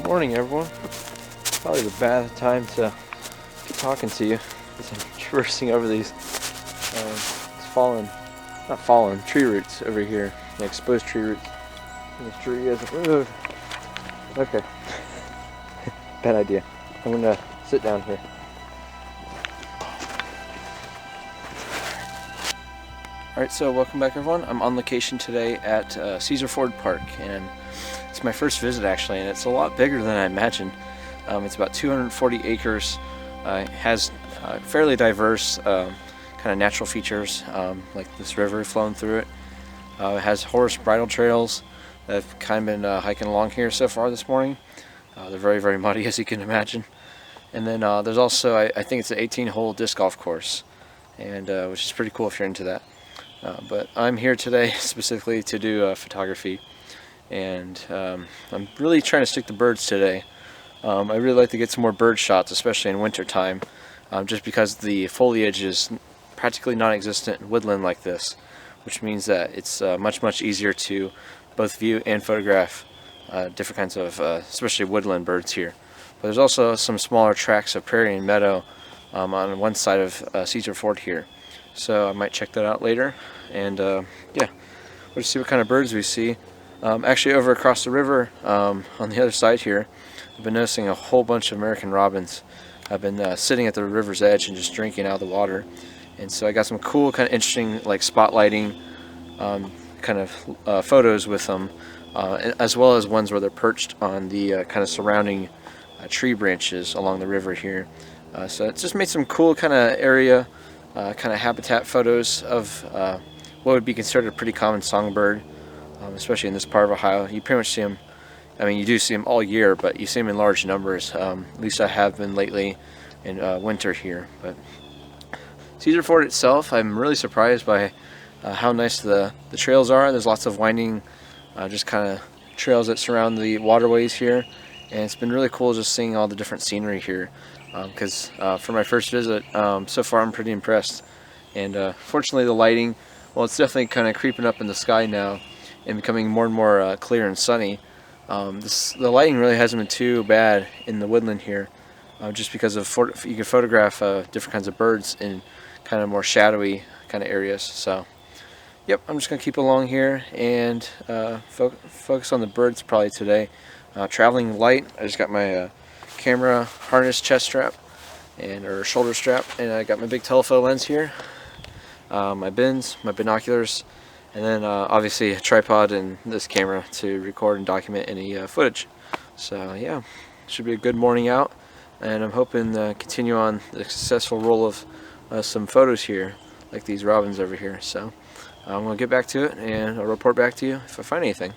morning, everyone. Probably the bad time to be talking to you as I'm traversing over these tree roots over here, the exposed tree roots. And this tree hasn't moved. Okay, bad idea. I'm gonna sit down here. Alright, so welcome back, everyone. I'm on location today at Cesar Ford Park, and it's my first visit actually, and it's a lot bigger than I imagined. It's about 240 acres. It has fairly diverse kind of natural features, like this river flowing through it. It has horse bridle trails that I've kind of been hiking along here so far this morning. They're very, very muddy, as you can imagine. And then there's also, I think it's an 18-hole disc golf course, and which is pretty cool if you're into that. But I'm here today specifically to do photography, and I'm really trying to stick to birds today. I really like to get some more bird shots, especially in winter time, just because the foliage is practically non-existent in woodland like this, which means that it's much easier to both view and photograph different kinds of, especially woodland birds here. But there's also some smaller tracts of prairie and meadow on one side of Cesar Ford here. So I might check that out later, and yeah, we'll just see what kind of birds we see. Actually, over across the river on the other side here, I've been noticing a whole bunch of American robins. I've been sitting at the river's edge and just drinking out of the water, and so I got some cool, kind of interesting, like spotlighting kind of photos with them, as well as ones where they're perched on the kind of surrounding tree branches along the river here. So it's just made some cool kind of area. Kind of habitat photos of what would be considered a pretty common songbird, especially in this part of Ohio. You pretty much see them, I mean, you do see them all year, but you see them in large numbers. At least I have been lately in winter here. But Cesar Ford itself, I'm really surprised by how nice the trails are. There's lots of winding, just kind of trails that surround the waterways here, and it's been really cool just seeing all the different scenery here. Because for my first visit, so far I'm pretty impressed. And fortunately the lighting, well, it's definitely kind of creeping up in the sky now and becoming more and more clear and sunny. The lighting really hasn't been too bad in the woodland here, just because of you can photograph different kinds of birds in kind of more shadowy kind of areas. So yep, I'm just going to keep along here and focus on the birds probably today. Traveling light, I just got my camera harness chest strap or shoulder strap, and I got my big telephoto lens here, my bins, my binoculars, and then obviously a tripod and this camera to record and document any footage. So yeah, should be a good morning out, and I'm hoping to continue on the successful roll of some photos here, like these robins over here. So I'm going to get back to it, and I'll report back to you if I find anything.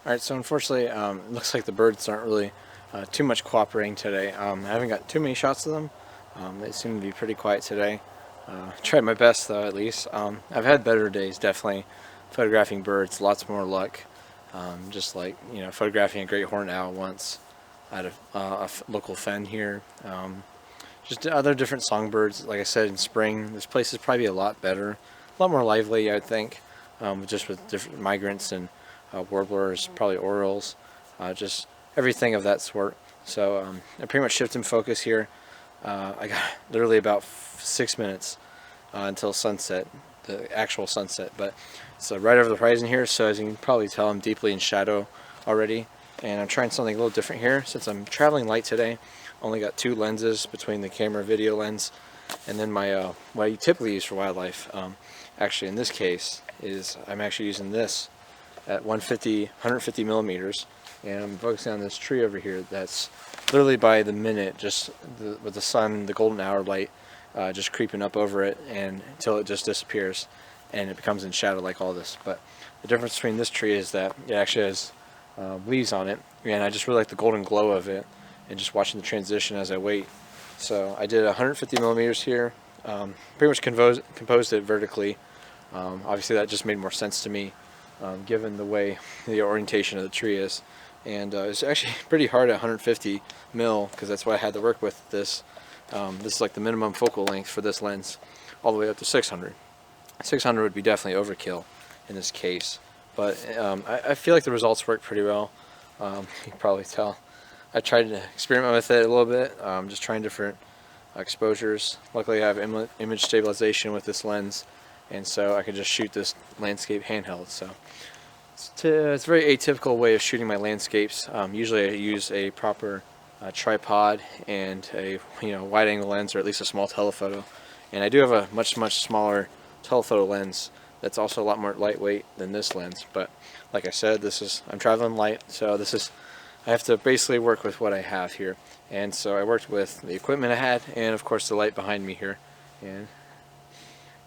Alright, so unfortunately, it looks like the birds aren't really too much cooperating today. I haven't got too many shots of them. They seem to be pretty quiet today. Tried my best though, at least. I've had better days, definitely. Photographing birds, lots more luck. Just like, photographing a great horned owl once at a local fen here. Just other different songbirds. Like I said, in spring, this place is probably a lot better, a lot more lively, I think, just with different migrants and warblers, probably orioles, just everything of that sort. So I pretty much shifted focus here. I got literally about 6 minutes until sunset, the actual sunset, but it's right over the horizon here, so as you can probably tell, I'm deeply in shadow already, and I'm trying something a little different here. Since I'm traveling light today, only got 2 lenses between the camera video lens and then my what I typically use for wildlife. Actually, in this case, is I'm actually using this at 150 millimeters, and I'm focusing on this tree over here that's literally by the minute, just with the sun, the golden hour light, just creeping up over it, and until it just disappears and it becomes in shadow like all this. But the difference between this tree is that it actually has leaves on it, and I just really like the golden glow of it, and just watching the transition as I wait. So I did 150 millimeters here, pretty much composed it vertically. Obviously that just made more sense to me, given the way the orientation of the tree is. And it's actually pretty hard at 150 mil, because that's what I had to work with this. This is like the minimum focal length for this lens, all the way up to 600. 600 would be definitely overkill in this case, but I feel like the results work pretty well. You can probably tell. I tried to experiment with it a little bit, just trying different exposures. Luckily I have image stabilization with this lens, and so I could just shoot this landscape handheld. So it's a very atypical way of shooting my landscapes. Usually I use a proper tripod and a wide angle lens, or at least a small telephoto. And I do have a much smaller telephoto lens that's also a lot more lightweight than this lens. But like I said, I'm traveling light, so I have to basically work with what I have here. And so I worked with the equipment I had, and of course the light behind me here. And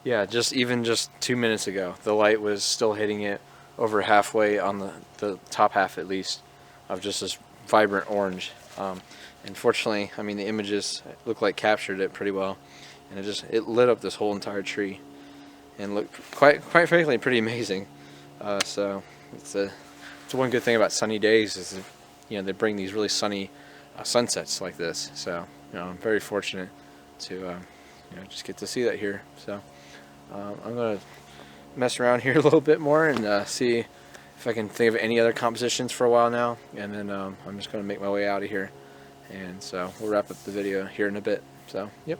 yeah, even just 2 minutes ago, the light was still hitting it over halfway on the top half, at least, of just this vibrant orange. And fortunately, I mean, the images look like captured it pretty well, and it lit up this whole entire tree, and looked quite frankly pretty amazing. So it's one good thing about sunny days is they bring these really sunny sunsets like this. So I'm very fortunate to just get to see that here. So I'm gonna mess around here a little bit more and see if I can think of any other compositions for a while now, and then I'm just gonna make my way out of here, and so we'll wrap up the video here in a bit. So yep,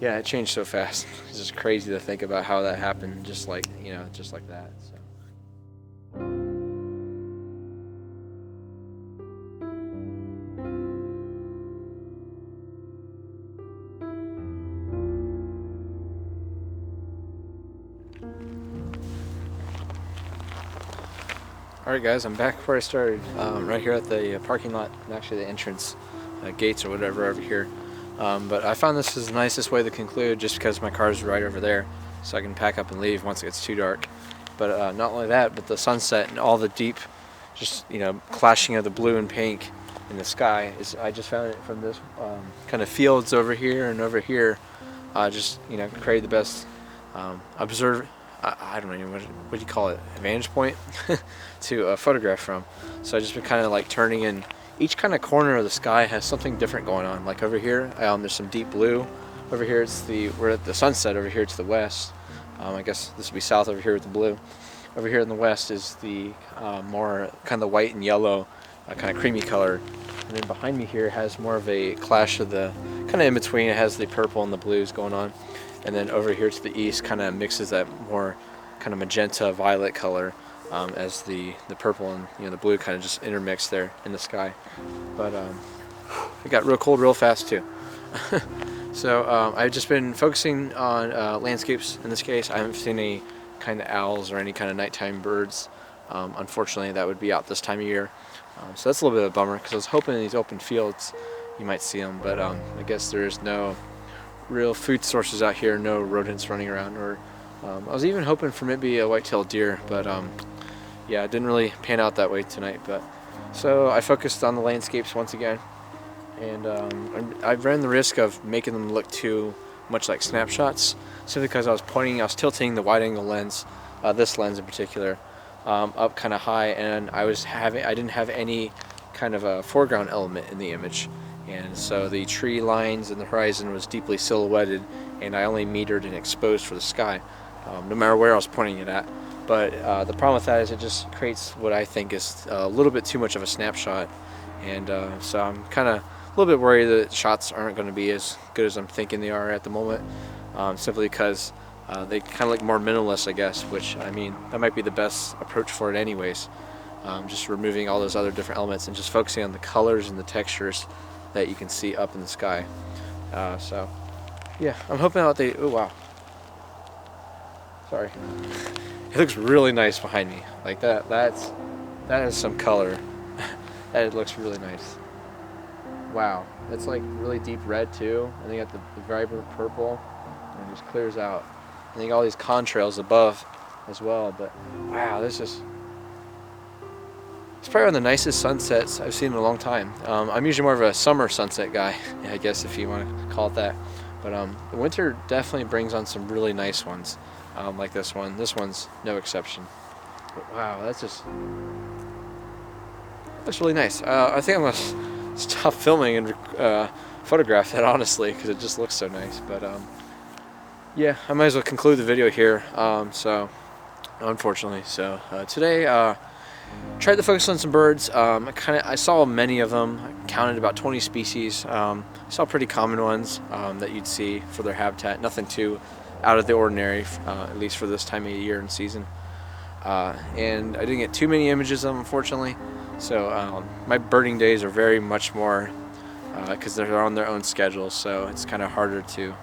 yeah, it changed so fast. It's just crazy to think about how that happened, just like that. So. Alright guys, I'm back where I started, right here at the parking lot, and actually the entrance gates or whatever over here. But I found this is the nicest way to conclude, just because my car is right over there, so I can pack up and leave once it gets too dark. But not only that, but the sunset and all the deep, just clashing of the blue and pink in the sky I just found it from this kind of fields over here and over here. Just created the best I don't know what do you call it, a vantage point to photograph from. So I just been kind of like turning in. Each kind of corner of the sky has something different going on. Like over here, there's some deep blue. Over here, we're at the sunset over here to the west. I guess this would be south over here with the blue. Over here in the west is the more kind of the white and yellow, kind of creamy color. And then behind me here has more of a clash of the kind of in between. It has the purple and the blues going on. And then over here to the east kind of mixes that more kind of magenta violet color, as the purple and the blue kind of just intermix there in the sky. But it got real cold real fast too. So I've just been focusing on landscapes in this case. I haven't seen any kind of owls or any kind of nighttime birds. Unfortunately, that would be out this time of year. So that's a little bit of a bummer, because I was hoping in these open fields you might see them, but I guess there's no real food sources out here, no rodents running around, or I was even hoping for maybe a white-tailed deer, but yeah, it didn't really pan out that way tonight. But so I focused on the landscapes once again, and I ran the risk of making them look too much like snapshots, simply because I was tilting the wide-angle lens, this lens in particular, up kind of high, and I didn't have any kind of a foreground element in the image, and so the tree lines and the horizon was deeply silhouetted, and I only metered and exposed for the sky, no matter where I was pointing it at. But the problem with that is it just creates what I think is a little bit too much of a snapshot, and so I'm kind of a little bit worried that shots aren't going to be as good as I'm thinking they are at the moment, simply because they kind of look more minimalist, I guess, which, I mean, that might be the best approach for it anyways. Just removing all those other different elements and just focusing on the colors and the textures that you can see up in the sky. So yeah, I'm hoping out they, oh wow, sorry. It looks really nice behind me. Like that is some color. That looks really nice. Wow, that's like really deep red too. And then you got the vibrant purple, and it just clears out. And then you got all these contrails above as well. But wow, this is, it's probably one of the nicest sunsets I've seen in a long time. I'm usually more of a summer sunset guy, I guess, if you want to call it that. But the winter definitely brings on some really nice ones, like this one. This one's no exception. But wow, that's really nice. I think I'm gonna stop filming and photograph that, honestly, because it just looks so nice. But yeah, I might as well conclude the video here. Unfortunately, so today. Tried to focus on some birds. I saw many of them. I counted about 20 species. Saw pretty common ones that you'd see for their habitat. Nothing too out of the ordinary, at least for this time of year and season. And I didn't get too many images of them, unfortunately. So my birding days are very much more, because they're on their own schedule, so it's kind of harder to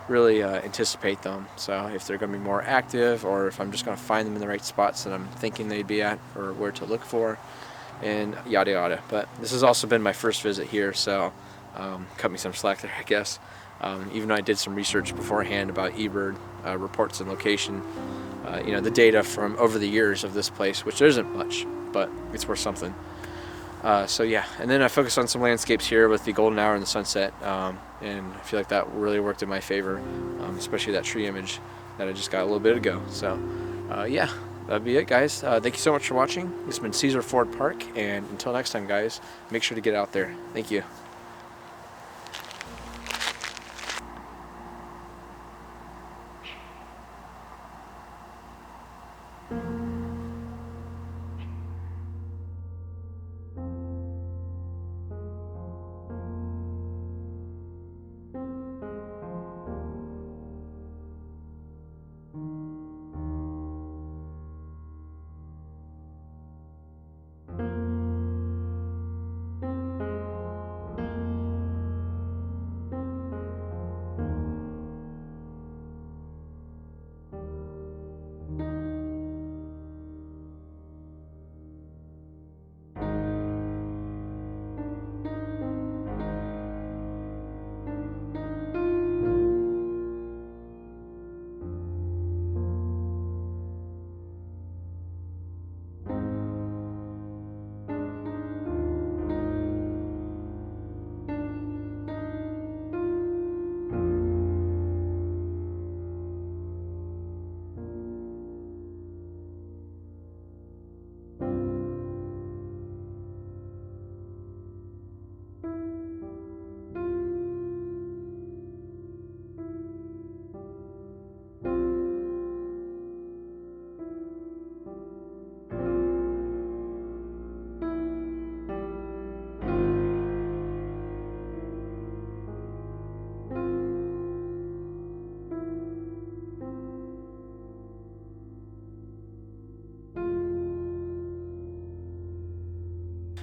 really anticipate them. So if they're going to be more active, or if I'm just going to find them in the right spots that I'm thinking they'd be at, or where to look for, and yada yada. But this has also been my first visit here, so cut me some slack there, I guess. Even though I did some research beforehand about eBird reports and location, the data from over the years of this place, which there isn't much, but it's worth something. So yeah, and then I focused on some landscapes here with the golden hour and the sunset, and I feel like that really worked in my favor, especially that tree image that I just got a little bit ago. So yeah, that'd be it, guys. Thank you so much for watching. This has been Caesar Ford Park, and until next time, guys, make sure to get out there. Thank you.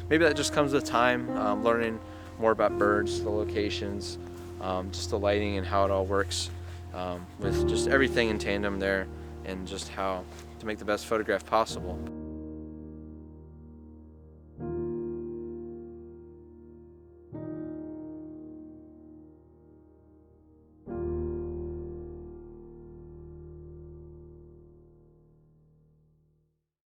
Maybe that just comes with time, learning more about birds, the locations, just the lighting and how it all works, with just everything in tandem there, and just how to make the best photograph possible.